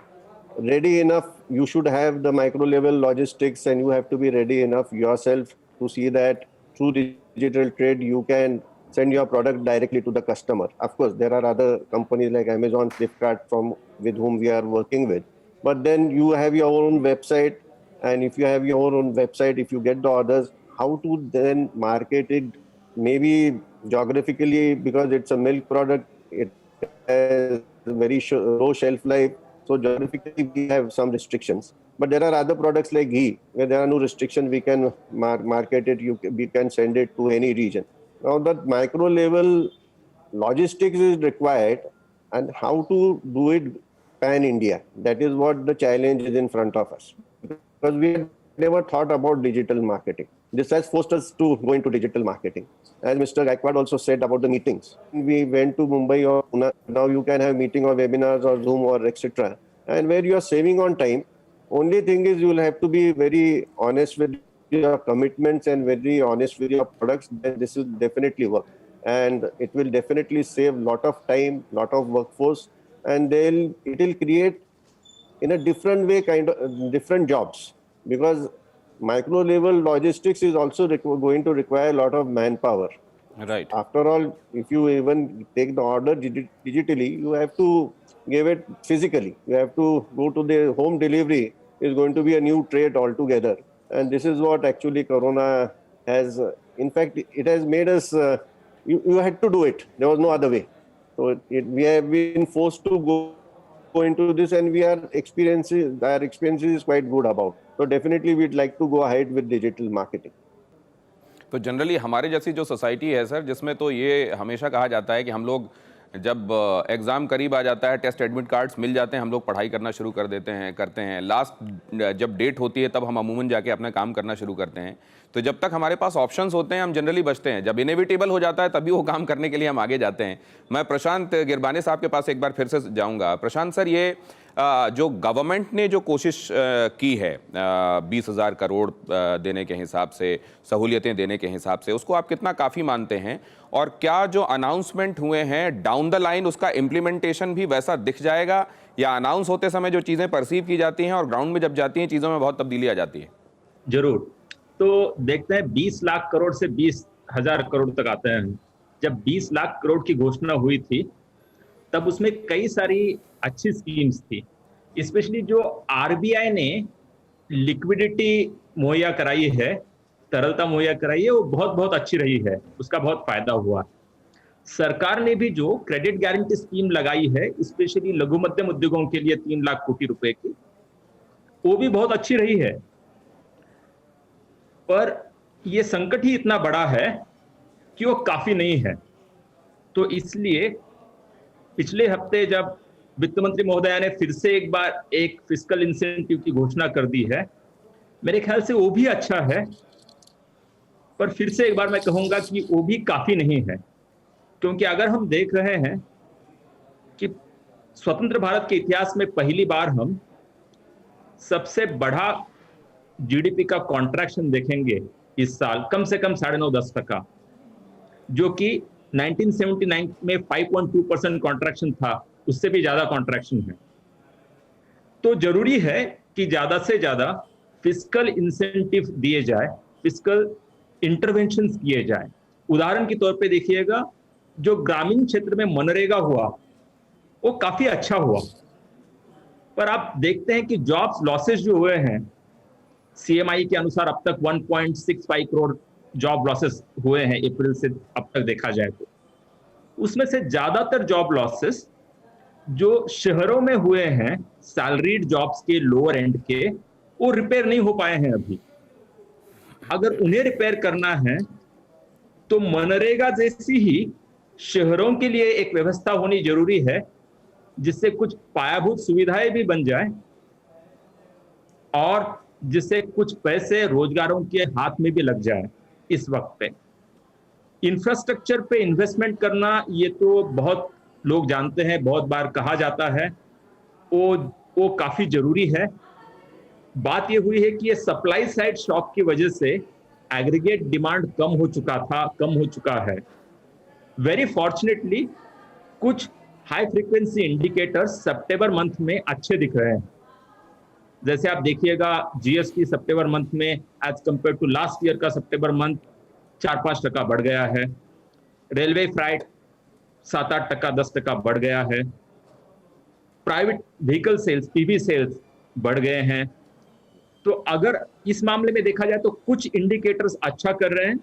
ready enough, you should have the micro level logistics, and you have to be ready enough yourself to see that through digital trade you can send your product directly to the customer. Of course, there are other companies like Amazon, Flipkart with whom we are working with. But then you have your own website, and if you have your own website, if you get the orders, how to then market it, maybe geographically, because it's a milk product, it has very low shelf life. So geographically, we have some restrictions. But there are other products like ghee, where there are no restrictions. We can market it, we can send it to any region. Now that micro level logistics is required, and how to do it pan-India. That is what the challenge is in front of us. Because we had never thought about digital marketing. This has forced us to go into digital marketing. As Mr. Gaikwad also said about the meetings. We went to Mumbai or Pune. Now you can have meeting or webinars or Zoom or etc. And where you are saving on time, only thing is you will have to be very honest with your commitments and very honest with your products. Then this will definitely work. And it will definitely save a lot of time, lot of workforce, and it will create in a different way different jobs, because micro level logistics is also going to require a lot of manpower. Right. After all, if you even take the order digitally, you have to give it physically. You have to go to the home delivery. Is going to be a new trade altogether. And this is what actually Corona has, in fact, it has made us, you had to do it. There was no other way. So we have been forced to go into this, and our experience is quite good about. So definitely we'd like to go ahead with digital marketing. तो generally हमारे जैसी जो society है sir, जिसमें तो ये हमेशा कहा जाता है कि हम लोग जब एग्ज़ाम करीब आ जाता है, टेस्ट एडमिट कार्ड्स मिल जाते हैं, हम लोग पढ़ाई करना शुरू कर देते हैं, करते हैं। लास्ट जब डेट होती है तब हम अमूमन जाके अपना काम करना शुरू करते हैं। तो जब तक हमारे पास ऑप्शंस होते हैं हम जनरली बचते हैं। जब इनेविटेबल हो जाता है तभी वो काम करने के लिए हम आगे जाते हैं। मैं प्रशांत गिरबाने साहब के पास एक बार फिर से जाऊँगा। प्रशांत सर, ये जो गवर्नमेंट ने जो कोशिश की है 20,000 करोड़ देने के हिसाब से, सहूलियतें देने के हिसाब से, उसको आप कितना काफ़ी मानते हैं? और क्या जो अनाउंसमेंट हुए हैं डाउन द लाइन उसका इम्प्लीमेंटेशन भी वैसा दिख जाएगा, या अनाउंस होते समय जो चीज़ें परसीव की जाती हैं और ग्राउंड में जब जाती हैं चीज़ों में बहुत तब्दीली आ जाती है? जरूर। तो देखते हैं 20 लाख करोड़ से 20,000 करोड़ तक आते हैं। जब 20 लाख करोड़ की घोषणा हुई थी तब उसमें कई सारी अच्छी स्कीम्स थी, स्पेशली जो आरबीआई ने लिक्विडिटी मुहैया कराई है, तरलता मुहैया कराई है, वो बहुत अच्छी रही है, उसका बहुत फायदा हुआ। सरकार ने भी जो क्रेडिट गारंटी स्कीम लगाई है, स्पेशली लघु मध्यम उद्योगों के लिए 3 लाख कोटी रुपए की, वो भी बहुत अच्छी रही है। पर ये संकट ही इतना बड़ा है कि वो काफी नहीं है। तो इसलिए पिछले हफ्ते जब वित्त मंत्री महोदया ने फिर से एक बार एक फिस्कल इंसेंटिव की घोषणा कर दी है, मेरे ख्याल से वो भी अच्छा है। पर फिर से एक बार मैं कहूंगा कि वो भी काफी नहीं है, क्योंकि अगर हम देख रहे हैं कि स्वतंत्र भारत के इतिहास में पहली बार हम सबसे बड़ा जीडीपी का कॉन्ट्रैक्शन देखेंगे इस साल, कम से कम 9.5-10%, जो कि 1979 में 5.2% कॉन्ट्रैक्शन था, उससे भी ज्यादा कॉन्ट्रैक्शन है। तो जरूरी है कि ज्यादा से ज्यादा फिस्कल इंसेंटिव दिए जाए, फिस्कल इंटरवेंशन किए जाए। उदाहरण के तौर पे देखिएगा, जो ग्रामीण क्षेत्र में मनरेगा हुआ वो काफी अच्छा हुआ, पर आप देखते हैं कि जॉब्स लॉसेस जो हुए हैं, सीएमआई के अनुसार अब तक 1.65 करोड़ जॉब लॉसेस हुए हैं अप्रैल से अब तक देखा जाए तो। उसमें से ज्यादातर जॉब लॉसेस जो शहरों में हुए हैं, सैलरीड जॉब्स के लोअर एंड के, वो रिपेयर नहीं हो पाए हैं अभी। अगर उन्हें रिपेयर करना है तो मनरेगा जैसी ही शहरों के लिए एक व्यवस्था होनी जरूरी है, जिससे कुछ पायाभूत सुविधाएं भी बन जाए और जिससे कुछ पैसे रोजगारों के हाथ में भी लग जाए। इस वक्त पे इंफ्रास्ट्रक्चर पे इन्वेस्टमेंट करना, ये तो बहुत लोग जानते हैं, बहुत बार कहा जाता है, वो काफी जरूरी है। बात ये हुई है कि ये सप्लाई साइड शॉक की वजह से एग्रीगेट डिमांड कम हो चुका है। वेरी फॉर्चुनेटली कुछ हाई फ्रीक्वेंसी इंडिकेटर्स सितंबर मंथ में अच्छे दिख रहे हैं। जैसे आप देखिएगा जीएसटी सितंबर मंथ में as compare to last year का सितंबर मंथ 4-5% बढ़ गया है। रेलवे फ्राइट 7-8%, 10% बढ़ गया है। Private vehicle sales, PV sales बढ़ गए हैं। तो अगर इस मामले में देखा जाए तो कुछ इंडिकेटर्स अच्छा कर रहे हैं,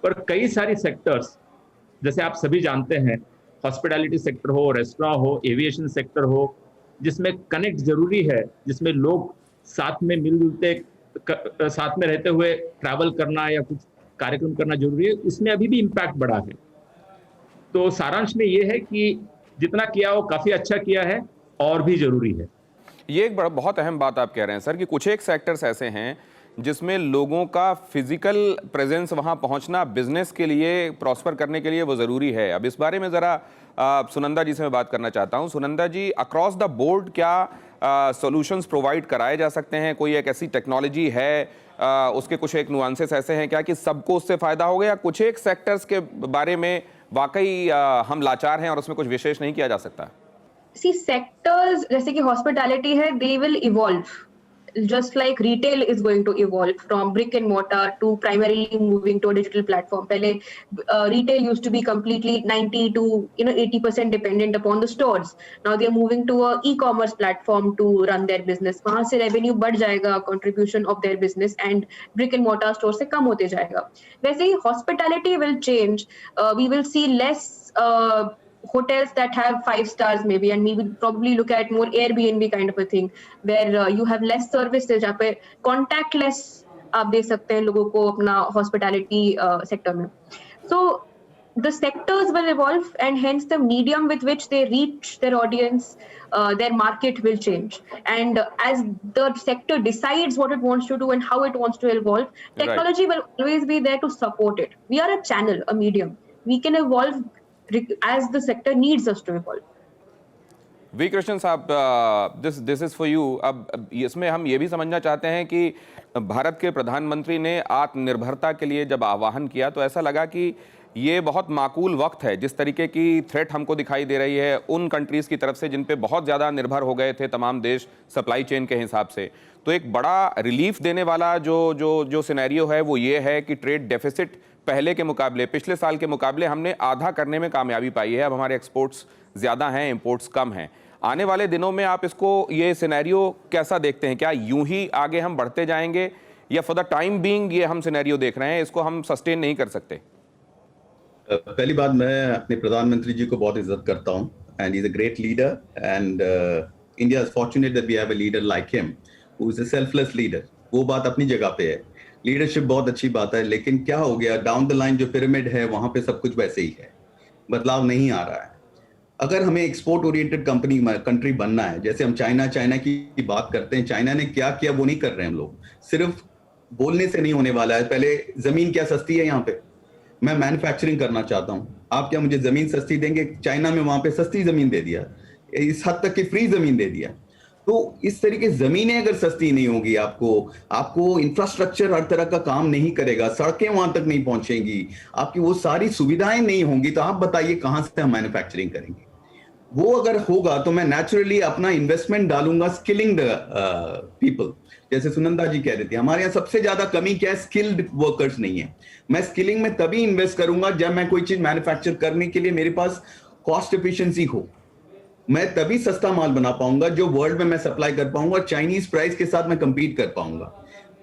पर कई सारी सेक्टर्स जैसे आप सभी जानते हैं, हॉस्पिटैलिटी सेक्टर हो, रेस्टोरेंट हो, एविएशन सेक्टर हो, जिसमें कनेक्ट जरूरी है, जिसमें लोग साथ में मिलजुलते साथ में रहते हुए ट्रैवल करना या कुछ कार्यक्रम करना जरूरी है, उसमें अभी भी इम्पैक्ट बढ़ा है। तो सारांश में ये है कि जितना किया वो काफी अच्छा किया है और भी जरूरी है। ये एक बहुत अहम बात आप कह रहे हैं सर कि कुछ एक सेक्टर्स ऐसे हैं जिसमें लोगों का फिजिकल प्रेजेंस वहां पहुंचना बिजनेस के लिए, प्रॉस्पर करने के लिए वो ज़रूरी है। अब इस बारे में ज़रा सुनंदा जी से मैं बात करना चाहता हूं। सुनंदा जी, अक्रॉस द बोर्ड क्या सॉल्यूशंस प्रोवाइड कराए जा सकते हैं? कोई एक ऐसी टेक्नोलॉजी है, उसके कुछ एक नुआंसेस ऐसे हैं क्या कि सबको उससे फ़ायदा होगा, या कुछ एक सेक्टर्स के बारे में वाकई हम लाचार हैं और उसमें कुछ विशेष नहीं किया जा सकता? See, sectors जैसे कि hospitality है, they will evolve. Just like retail is going to evolve from brick and mortar to primarily moving to a digital platform. पहले retail used to be completely 90 to 80% dependent upon the stores. Now they are moving to a e-commerce platform to run their business. वहाँ से revenue बढ़ जाएगा, contribution of their business, and brick and mortar store से कम होते जाएगा। वैसे ही hospitality will change. We will see less hotels that have 5 stars maybe, and we will probably look at more Airbnb kind of a thing where you have less services, जहाँ पे contactless आप दे सकते हैं लोगों को अपना hospitality sector में। So the sectors will evolve, and hence the medium with which they reach their audience, their market will change. And as the sector decides what it wants to do and how it wants to evolve, technology will always be there to support it. We are a channel, a medium. We can evolve as the sector needs us to evolve. V Krishna साहब, this is for you. अब इसमें हम ये भी समझना चाहते हैं कि भारत के प्रधानमंत्री ने आत्मनिर्भरता के लिए जब आह्वान किया तो ऐसा लगा कि ये बहुत माकूल वक्त है। जिस तरीके की थ्रेट हमको दिखाई दे रही है उन कंट्रीज़ की तरफ से जिन पे बहुत ज़्यादा निर्भर हो गए थे तमाम देश सप्लाई चेन के हिसाब से, तो एक बड़ा रिलीफ देने वाला जो सिनेरियो है वो ये है कि ट्रेड डेफिसिट पहले के मुकाबले, पिछले साल के मुकाबले हमने आधा करने में कामयाबी पाई है। अब हमारे एक्सपोर्ट्स ज़्यादा हैं, इंपोर्ट्स कम हैं। आने वाले दिनों में आप इसको, ये सिनेरियो कैसा देखते हैं? क्या यूं ही आगे हम बढ़ते जाएंगे, या फॉर द टाइम बीइंग ये हम सिनेरियो देख रहे हैं, इसको हम सस्टेन नहीं कर सकते? पहली बात, मैं अपने प्रधानमंत्री जी को बहुत इज्जत करता हूं, and he is a great leader, and India is fortunate that we have a leader like him who is a selfless leader. वो बात अपनी जगह पे है, लीडरशिप बहुत अच्छी बात है, लेकिन क्या हो गया, डाउन द लाइन जो पिरामिड है वहां पे सब कुछ वैसे ही है, बदलाव नहीं आ रहा है। अगर हमें एक्सपोर्ट ओरिएंटेड कंट्री बनना है, जैसे हम चाइना की बात करते हैं, चाइना ने क्या किया वो नहीं कर रहे हैं हम लोग। सिर्फ बोलने से नहीं होने वाला है। पहले जमीन क्या सस्ती है यहाँ पे, मैं मैन्युफैक्चरिंग करना चाहता हूँ, आप क्या मुझे जमीन सस्ती देंगे? चाइना में वहां पे सस्ती जमीन दे दिया, इस हद तक कि फ्री जमीन दे दिया। तो इस तरीके जमीनें अगर सस्ती नहीं होगी, आपको इंफ्रास्ट्रक्चर हर तरह का काम नहीं करेगा, सड़कें वहां तक नहीं पहुंचेंगी, आपकी वो सारी सुविधाएं नहीं होंगी, तो आप बताइए कहां से हम मैन्युफैक्चरिंग करेंगे? वो अगर होगा तो मैं नेचुरली अपना इन्वेस्टमेंट डालूंगा स्किलिंग द पीपल। जैसे सुनंदा जी कह रही थी, हमारे यहाँ सबसे ज्यादा कमी क्या है? स्किल्ड वर्कर्स नहीं है। मैं स्किलिंग में तभी इन्वेस्ट करूंगा जब मैं कोई चीज मैन्युफैक्चर करने के लिए मेरे पास कॉस्ट एफिशिएंसी हो। मैं तभी सस्ता माल बना पाऊंगा जो वर्ल्ड में मैं सप्लाई कर पाऊंगा, चाइनीज प्राइस के साथ मैं कंपीट कर पाऊंगा।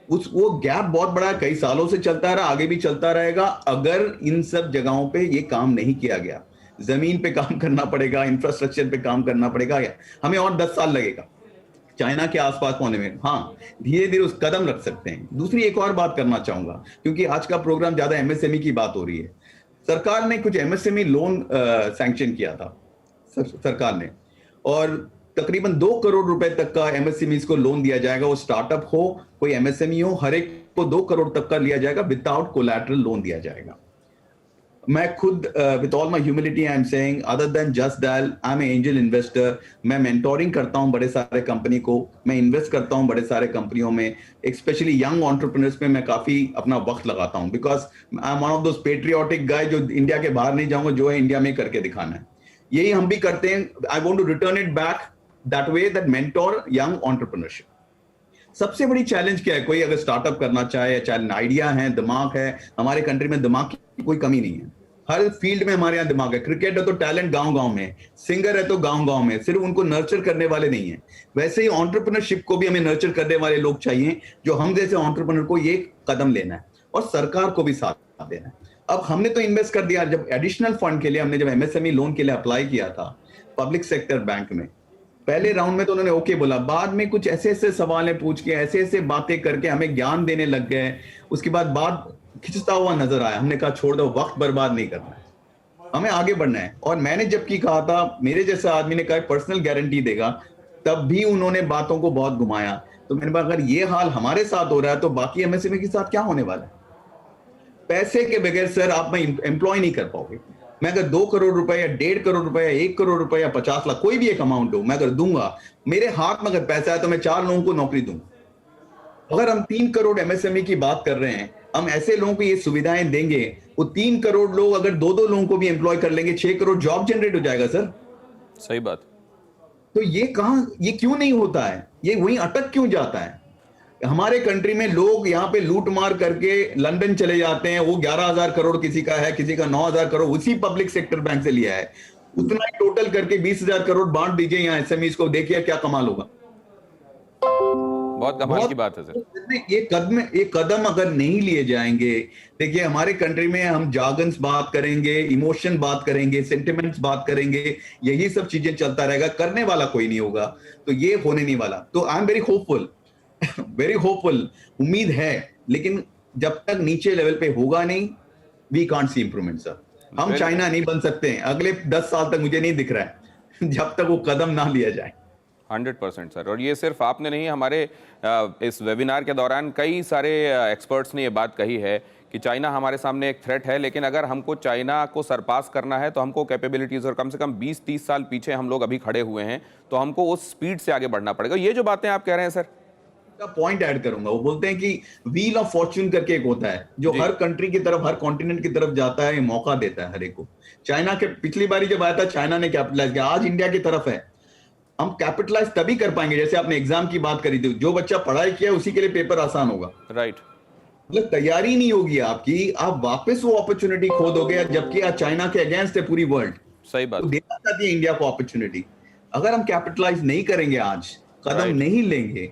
वो गैप बहुत बड़ा है, कई सालों से चलता रहा, आगे भी चलता रहेगा। अगर इन सब जगहों पे ये काम नहीं किया गया, जमीन पे काम करना पड़ेगा, इंफ्रास्ट्रक्चर पे काम करना पड़ेगा, हमें और 10 साल लगेगा चाइना के आसपास पहुंचने में। हाँ, धीरे धीरे उस कदम रख सकते हैं। दूसरी एक और बात करना चाहूंगा, क्योंकि आज का प्रोग्राम ज्यादा एमएसएमई की बात हो रही है। सरकार ने कुछ एमएसएमई लोन सैंक्शन किया था सरकार ने, और तकरीबन 2 करोड़ रुपए तक का एमएसएमई को लोन दिया जाएगा। वो स्टार्टअप हो, कोई एमएसएमई हो, हर एक को 2 करोड़ तक का लिया जाएगा, विदाउट कोलैटरल लोन दिया जाएगा। मैं खुद with all my humility I am saying other than just dial I am angel investor. मैं मेंटोरिंग करता हूं बड़े सारे कंपनी को, मैं इन्वेस्ट करता हूं बड़े सारे कंपनियों में, स्पेशली यंग एंटरप्रेन्योर्स में मैं काफी अपना वक्त लगाता हूं because I am one of those patriotic guy जो इंडिया के बाहर नहीं जाऊंगा, जो है इंडिया में करके दिखाना है। यही हम भी करते हैं। I want to return it back that way, that mentor young entrepreneurship. सबसे बड़ी चैलेंज क्या है? कोई अगर स्टार्टअप करना चाहे या चाहे आइडिया है, दिमाग है, हमारे कंट्री में दिमाग की कोई कमी नहीं है। हर फील्ड में हमारे यहाँ दिमाग है। क्रिकेट है तो टैलेंट गांव-गांव में, सिंगर है तो गांव-गांव में, सिर्फ उनको नर्चर करने वाले नहीं है। वैसे ही एंटरप्रेन्योरशिप को भी हमें नर्चर करने वाले लोग चाहिए, जो हम जैसे एंटरप्रेन्योर को ये कदम लेना है और सरकार को भी साथ देना है। अब हमने तो इन्वेस्ट कर दिया। जब एडिशनल फंड के लिए हमने जब एमएसएमई लोन के लिए अप्लाई किया था पब्लिक सेक्टर बैंक में, पहले राउंड में तो उन्होंने ओके बोला, बाद में कुछ ऐसे ऐसे सवालें पूछ के, ऐसे ऐसे बातें करके हमें ज्ञान देने लग गए। उसके बाद बात खिंचता हुआ नजर आया। हमने कहा छोड़ दो, वक्त बर्बाद नहीं करना है, हमें आगे बढ़ना है। और मैंने जबकि कहा था, मेरे जैसा आदमी ने कहा पर्सनल गारंटी देगा, तब भी उन्होंने बातों को बहुत घुमाया। तो मैंने कहा अगर ये हाल हमारे साथ हो रहा है तो बाकी एमएसएमई के साथ क्या होने वाला है? पैसे के बगैर सर आप में एम्प्लॉय नहीं कर पाओगे। मैं अगर 2 करोड़ रुपए या 1.5 करोड़ रुपए या 1 करोड़ रुपए या 50 लाख, कोई भी एक अमाउंट हो, मैं अगर दूंगा, मेरे हाथ में अगर पैसा है तो मैं 4 लोगों को नौकरी दूंगा। अगर हम 3 करोड़ एमएसएमई की बात कर रहे हैं, हम ऐसे लोगों को ये सुविधाएं देंगे, वो 3 करोड़ लोग अगर 2-2 लोगों को भी एम्प्लॉय कर लेंगे, 6 करोड़ जॉब जनरेट हो जाएगा सर। सही बात। तो ये क्यों नहीं होता है? ये वहीं अटक क्यों जाता है? हमारे कंट्री में लोग यहाँ पे लूट मार करके लंदन चले जाते हैं। वो 11,000 करोड़ किसी का है, किसी का 9,000 करोड़ उसी पब्लिक सेक्टर बैंक से लिया है। उतना ही टोटल करके 20,000 करोड़ बांट दीजिए यहाँ एसएमईज को, देखिए क्या कमाल होगा। बहुत कमाल की बात है सर। ये कदम अगर नहीं लिए जाएंगे, देखिए हमारे कंट्री में हम जार्गन्स बात करेंगे, इमोशन बात करेंगे, सेंटिमेंट्स बात करेंगे, यही सब चीजें चलता रहेगा, करने वाला कोई नहीं होगा, तो ये होने नहीं वाला। तो I am very hopeful, very hopeful. उम्मीद है, लेकिन जब तक नीचे लेवल पे होगा नहीं, we can't see improvement sir. हम चाइना नहीं बन सकते हैं अगले 10 साल तक, मुझे नहीं दिख रहा है जब तक वो कदम ना लिया जाए। 100% सर। और ये सिर्फ आपने नहीं, हमारे इस वेबिनार के दौरान कई सारे एक्सपर्ट्स ने ये बात कही है कि चाइना हमारे सामने एक थ्रेट है, लेकिन अगर हमको चाइना को सरपास करना है तो हमको कैपेबिलिटीज़, और कम से कम 20-30 साल पीछे हम लोग अभी खड़े हुए हैं, तो हमको उस स्पीड से आगे बढ़ना पड़ेगा। ये जो बातें आप कह रहे हैं सर, का पॉइंट ऐड करूंगा। वो बोलते हैं कि व्हील ऑफ फॉर्च्यून करके एक होता है, जो हर कंट्री की तरफ, हर कॉन्टिनेंट की तरफ जाता है, मौका देता है हर एक को। चाइना के पिछली बारी जब आया था, चाइना ने कैपिटलाइज किया, आज इंडिया की तरफ है। हम कैपिटलाइज तभी कर पाएंगे, जैसे आपने एग्जाम की बात करी थी, जो बच्चा पढ़ाई किया उसी के लिए पेपर आसान होगा। राइट। मतलब तैयारी नहीं होगी आपकी, आप वापस वो अपॉर्चुनिटी खो दोगे, जबकि आज चाइना के अगेंस्ट है पूरी वर्ल्ड। सही बात। तो देना चाहती है इंडिया को अपॉर्चुनिटी। अगर हम कैपिटलाइज नहीं करेंगे, आज कदम नहीं लेंगे,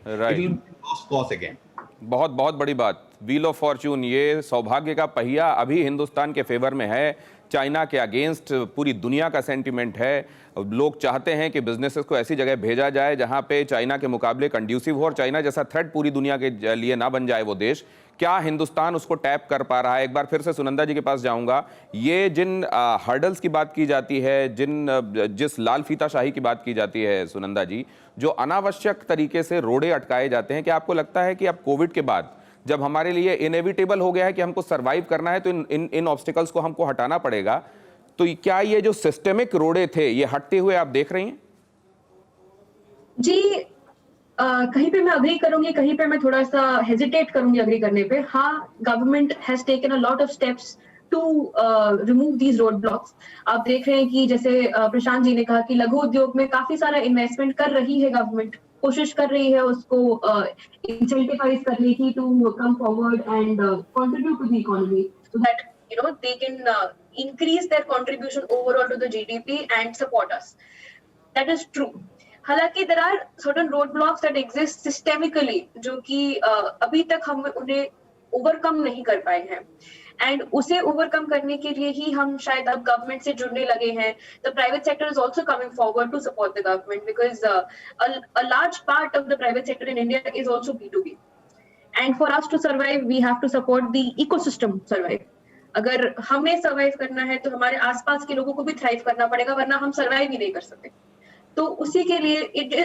बहुत बहुत बड़ी बात। व्हील ऑफ फॉर्च्यून, ये सौभाग्य का पहिया अभी हिंदुस्तान के फेवर में है, चाइना के अगेंस्ट पूरी दुनिया का सेंटिमेंट है। लोग चाहते हैं कि बिजनेसेस को ऐसी जगह भेजा जाए जहां पे चाइना के मुकाबले कंड्यूसिव हो, और चाइना जैसा थ्रेट पूरी दुनिया के लिए ना बन जाए वो देश। क्या हिंदुस्तान उसको टैप कर पा रहा है? एक बार फिर से सुनंदा जी के पास जाऊंगा। ये जिन हर्डल्स की बात की जाती है, जिस लाल फीताशाही की बात की जाती है सुनंदा जी, जो अनावश्यक तरीके से रोड़े अटकाए जाते हैं, क्या आपको लगता है कि अब कोविड के बाद जब हमारे लिए इनएविटेबल हो गया है कि हमको सर्वाइव करना है, तो इन ऑब्स्टिकल्स को हमको हटाना पड़ेगा, तो क्या ये जो सिस्टेमिक रोड़े थे ये हटते हुए आप देख रही हैं? जी, कहीं पे मैं अग्री करूंगी, कहीं पे मैं थोड़ा सा हेजिटेट करूंगी अग्री करने पे। हाँ, government has taken a lot of steps to remove these road blocks. आप देख रहे हैं कि जैसे प्रशांत जी ने कहा कि लघु उद्योग में काफी सारा इन्वेस्टमेंट कर रही है गवर्नमेंट, कोशिश कर रही है उसको इंसेंटिवाइज करने की, to come forward and contribute to the economy, so that they can increase their contribution overall to the GDP and support us. That is true. हालांकि there are certain roadblocks that exist systemically, जो कि अभी तक हम उन्हें overcome नहीं कर पाए हैं, एंड उसे ओवरकम करने के लिए ही हम शायद अब गवर्नमेंट से जुड़ने लगे हैं। The private sector is also coming forward to support the government, because a large part of the private sector in India is also B2B, and for us to survive we have to support the ecosystem survive. अगर हमें survive करना है तो हमारे आसपास के लोगों को भी थ्राइव करना पड़ेगा, वरना हम सर्वाइव ही नहीं कर सकते। तो उसी के लिए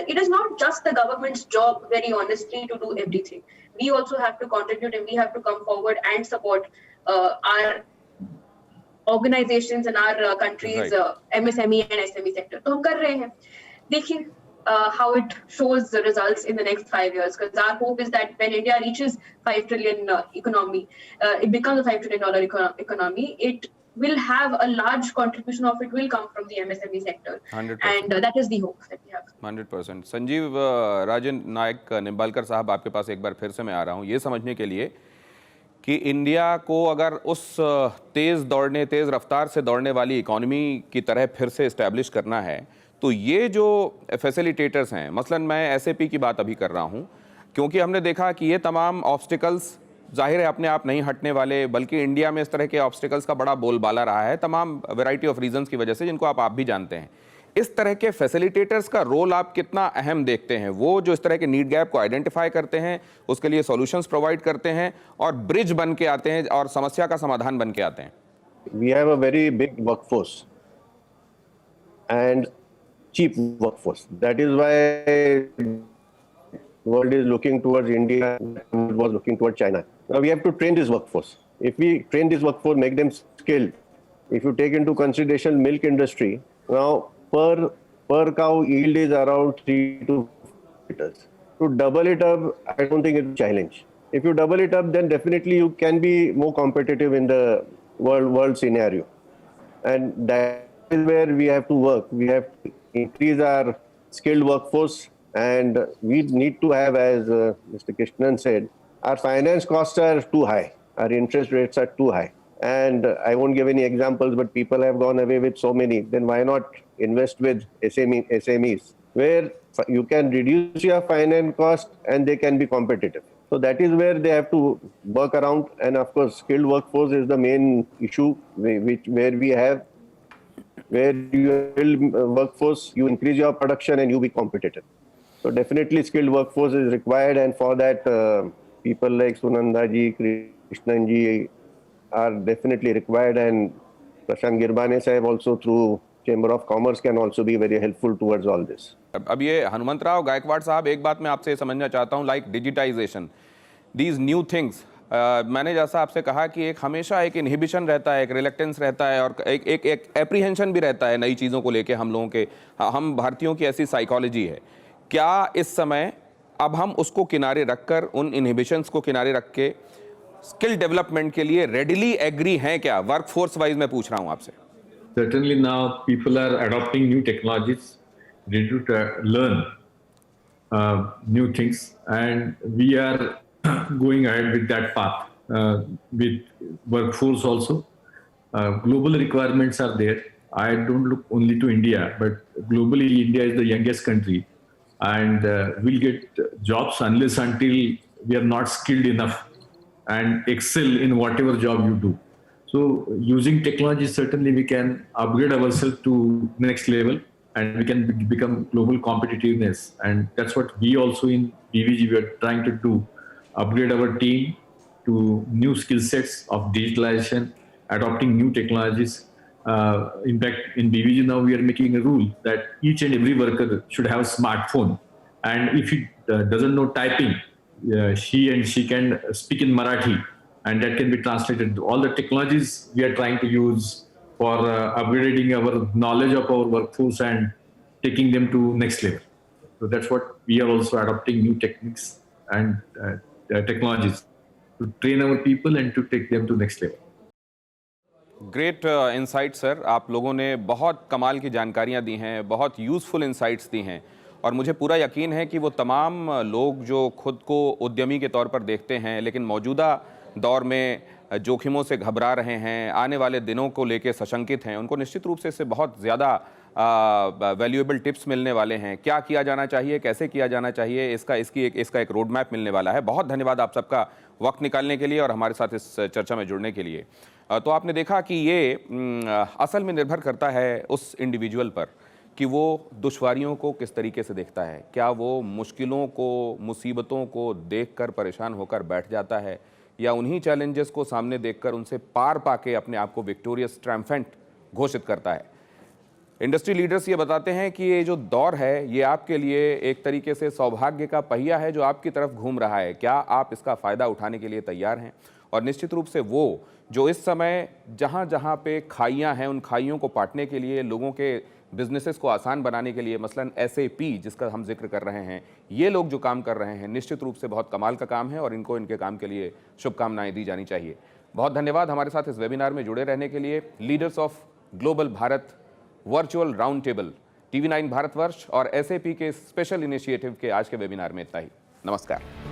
it is not just the government's job, very honestly, to do everything. We also have to contribute and we have to come forward and support organizations in our country's MSME and SME sector. तो हम कर रहे हैं. देखिए how it shows the results in the next 5 years, because our hope is that when India reaches 5 trillion economy, it becomes a $5 trillion economy, it will have a large contribution of it will come from the MSME sector. 100%. And that is the hope that we have. 100%. Sanjeev राजन नायक निम्बालकर साहब, आपके पास एक बार फिर से मैं आ रहा हूँ ये समझने के लिए कि इंडिया को अगर उस तेज़ रफ्तार से दौड़ने वाली इकॉनमी की तरह फिर से इस्टेब्लिश करना है, तो ये जो फैसिलिटेटर्स हैं, मसलन मैं एसएपी की बात अभी कर रहा हूँ, क्योंकि हमने देखा कि ये तमाम ऑब्स्टिकल्स जाहिर है अपने आप नहीं हटने वाले, बल्कि इंडिया में इस तरह के ऑब्स्टिकल्स का बड़ा बोलबाला रहा है तमाम वैरायटी ऑफ रीजंस की वजह से, जिनको आप भी जानते हैं. इस तरह के फैसिलिटेटर्स का रोल आप कितना अहम देखते हैं? वो जो इस तरह के नीड गैप को आइडेंटिफाई करते हैं, उसके लिए सॉल्यूशंस प्रोवाइड करते हैं और ब्रिज बन के आते हैं और समस्या का समाधान बन के आते हैं. We have a very big workforce and cheap workforce. That is why the world is looking towards India, was looking towards China. Now we have to train this workforce. If we train this workforce, make them skilled. If you take into consideration milk industry, now per cow yield is around 3 to 4 liters. To double it up, I don't think it's a challenge. If you double it up, then definitely you can be more competitive in the world scenario. And that is where we have to work. We have to increase our skilled workforce, and we need to have, as Mr. Krishnan said, our finance costs are too high. Our interest rates are too high. And I won't give any examples, but people have gone away with so many. Then why not invest with SMEs, where you can reduce your finance cost and they can be competitive. So that is where they have to work around. And of course, skilled workforce is the main issue where you build workforce, you increase your production and you be competitive. So definitely skilled workforce is required, and for that people like Sunanda ji, Krishnan ji are definitely required, and Prashant Girbane sahib also through Chamber of Commerce can also be very helpful towards all this. अब ये हनुमंतराव गायकवाड़ साहब, एक बात मैं आपसे समझना चाहता हूँ, like digitization, these new things, मैंने जैसा आपसे कहा कि एक हमेशा एक इनहिबिशन रहता है, एक रिलेक्टेंस रहता है और एक एप्रीहेंशन भी रहता है नई चीज़ों को लेके. हम लोगों के, हम भारतीयों की ऐसी साइकोलॉजी है. क्या इस समय अब हम उसको किनारे रखकर, उन इनहिबिशंस को किनारे रख के स्किल डेवलपमेंट के लिए रेडिली एग्री हैं क्या? वर्कफोर्स वाइज मैं पूछ रहा हूं आपसे. Certainly now people are adopting new technologies, ready to learn new things, and we are going ahead with that path with workforce also. Global requirements are there. I don't look only to India, but globally India is the youngest country, and we'll get jobs unless until we are not skilled enough and excel in whatever job you do. So using technology, certainly we can upgrade ourselves to next level, and we can become global competitiveness. And that's what we also in BVG we are trying to do, upgrade our team to new skill sets of digitalization, adopting new technologies. In fact, in BVG now we are making a rule that each and every worker should have a smartphone, and if he doesn't know typing, she can speak in Marathi, and that can be translated. All the technologies we are trying to use for upgrading our knowledge of our workforce and taking them to next level. So that's what we are also adopting new techniques and technologies to train our people and to take them to next level. Great insight sir, आप लोगों ने बहुत कमाल की जानकारियां दी हैं, बहुत useful insights दी हैं, और मुझे पूरा यकीन है कि वो तमाम लोग जो खुद को उद्यमी के तौर पर देखते हैं लेकिन मौजूदा दौर में जोखिमों से घबरा रहे हैं, आने वाले दिनों को लेके सशंकित हैं, उनको निश्चित रूप से इससे बहुत ज़्यादा वैल्यूएबल टिप्स मिलने वाले हैं. क्या किया जाना चाहिए, कैसे किया जाना चाहिए, इसका एक रोड मैप मिलने वाला है. बहुत धन्यवाद आप सबका वक्त निकालने के लिए और हमारे साथ इस चर्चा में जुड़ने के लिए. तो आपने देखा कि ये असल में निर्भर करता है उस इंडिविजुअल पर कि वो दुश्वारियों को किस तरीके से देखता है. क्या वो मुश्किलों को, मुसीबतों को देखकर परेशान होकर बैठ जाता है, या उन्हीं चैलेंजेस को सामने देखकर उनसे पार पाके अपने आप को विक्टोरियस ट्रायम्फेंट घोषित करता है. इंडस्ट्री लीडर्स ये बताते हैं कि ये जो दौर है ये आपके लिए एक तरीके से सौभाग्य का पहिया है जो आपकी तरफ घूम रहा है. क्या आप इसका फ़ायदा उठाने के लिए तैयार हैं? और निश्चित रूप से वो जो इस समय जहां जहां पे खाइयां हैं उन खाइयों को पाटने के लिए, लोगों के बिजनेसेस को आसान बनाने के लिए, मसलन SAP जिसका हम जिक्र कर रहे हैं, ये लोग जो काम कर रहे हैं निश्चित रूप से बहुत कमाल का काम है और इनको इनके काम के लिए शुभकामनाएं दी जानी चाहिए। बहुत धन्यवाद हमारे साथ इस वेबिनार में जुड़े रहने के लिए। Leaders of global Bharat virtual round table, TV9 Bharatvarsh और SAP के स्पेशल इनिशिएटिव के आज के वेबिनार में इतना ही। नमस्कार।